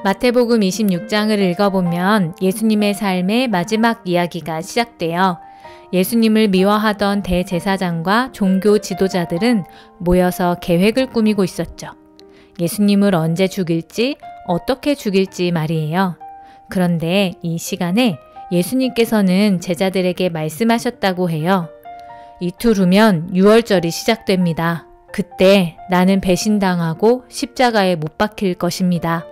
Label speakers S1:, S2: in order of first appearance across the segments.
S1: 마태복음 26장을 읽어보면 예수님의 삶의 마지막 이야기가 시작돼요. 예수님을 미워하던 대제사장과 종교 지도자들은 모여서 계획을 꾸미고 있었죠. 예수님을 언제 죽일지, 어떻게 죽일지 말이에요. 그런데 이 시간에 예수님께서는 제자들에게 말씀하셨다고 해요. 이틀 후면 유월절이 시작됩니다. 그때 나는 배신당하고 십자가에 못 박힐 것입니다.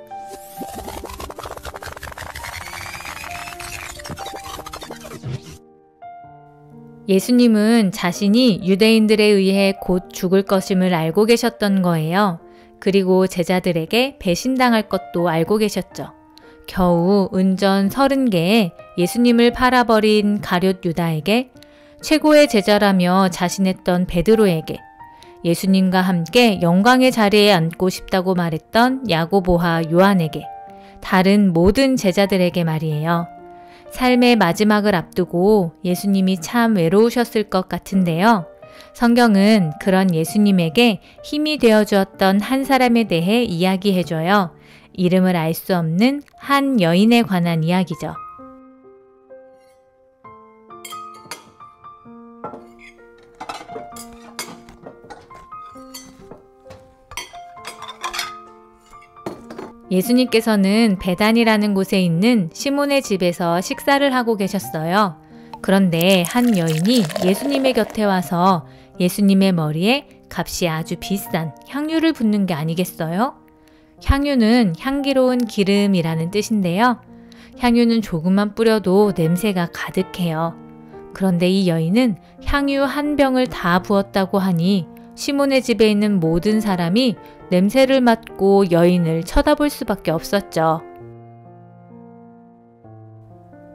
S1: 예수님은 자신이 유대인들에 의해 곧 죽을 것임을 알고 계셨던 거예요. 그리고 제자들에게 배신당할 것도 알고 계셨죠. 겨우 은전 30개에 예수님을 팔아버린 가룟 유다에게, 최고의 제자라며 자신했던 베드로에게, 예수님과 함께 영광의 자리에 앉고 싶다고 말했던 야고보와 요한에게, 다른 모든 제자들에게 말이에요. 삶의 마지막을 앞두고 예수님이 참 외로우셨을 것 같은데요. 성경은 그런 예수님에게 힘이 되어 주었던 한 사람에 대해 이야기해줘요. 이름을 알 수 없는 한 여인에 관한 이야기죠. 예수님께서는 베단이라는 곳에 있는 시몬의 집에서 식사를 하고 계셨어요. 그런데 한 여인이 예수님의 곁에 와서 예수님의 머리에 값이 아주 비싼 향유를 붓는 게 아니겠어요? 향유는 향기로운 기름이라는 뜻인데요. 향유는 조금만 뿌려도 냄새가 가득해요. 그런데 이 여인은 향유 한 병을 다 부었다고 하니 시몬의 집에 있는 모든 사람이 냄새를 맡고 여인을 쳐다볼 수밖에 없었죠.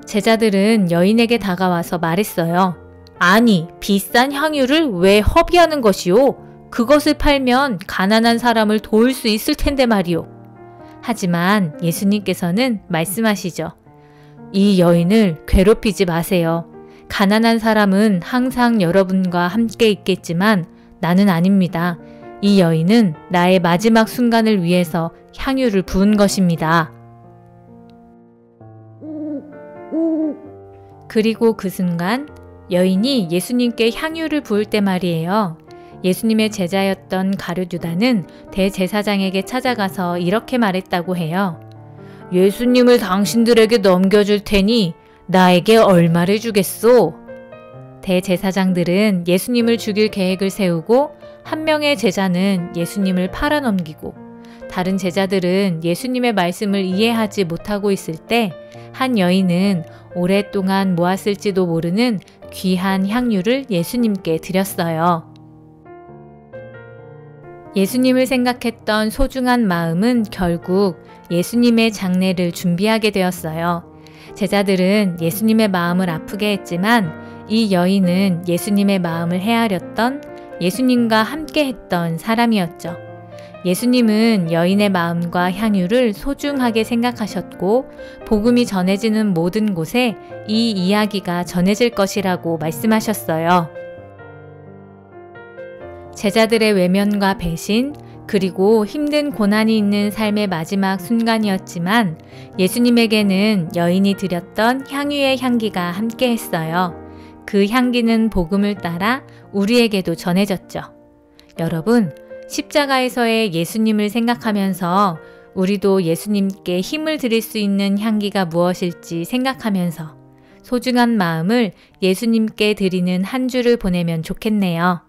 S1: 제자들은 여인에게 다가와서 말했어요. 아니, 비싼 향유를 왜 허비하는 것이오? 그것을 팔면 가난한 사람을 도울 수 있을 텐데 말이오. 하지만 예수님께서는 말씀하시죠. 이 여인을 괴롭히지 마세요. 가난한 사람은 항상 여러분과 함께 있겠지만 나는 아닙니다. 이 여인은 나의 마지막 순간을 위해서 향유를 부은 것입니다. 그리고 그 순간 여인이 예수님께 향유를 부을 때 말이에요. 예수님의 제자였던 가룟 유다는 대제사장에게 찾아가서 이렇게 말했다고 해요. 예수님을 당신들에게 넘겨줄 테니 나에게 얼마를 주겠소? 대제사장들은 예수님을 죽일 계획을 세우고 한 명의 제자는 예수님을 팔아넘기고 다른 제자들은 예수님의 말씀을 이해하지 못하고 있을 때 한 여인은 오랫동안 모았을지도 모르는 귀한 향유를 예수님께 드렸어요. 예수님을 생각했던 소중한 마음은 결국 예수님의 장례를 준비하게 되었어요. 제자들은 예수님의 마음을 아프게 했지만 이 여인은 예수님의 마음을 헤아렸던, 예수님과 함께 했던 사람이었죠. 예수님은 여인의 마음과 향유를 소중하게 생각하셨고 복음이 전해지는 모든 곳에 이 이야기가 전해질 것이라고 말씀하셨어요. 제자들의 외면과 배신, 그리고 힘든 고난이 있는 삶의 마지막 순간이었지만 예수님에게는 여인이 드렸던 향유의 향기가 함께 했어요. 그 향기는 복음을 따라 우리에게도 전해졌죠. 여러분, 십자가에서의 예수님을 생각하면서 우리도 예수님께 힘을 드릴 수 있는 향기가 무엇일지 생각하면서 소중한 마음을 예수님께 드리는 한 주를 보내면 좋겠네요.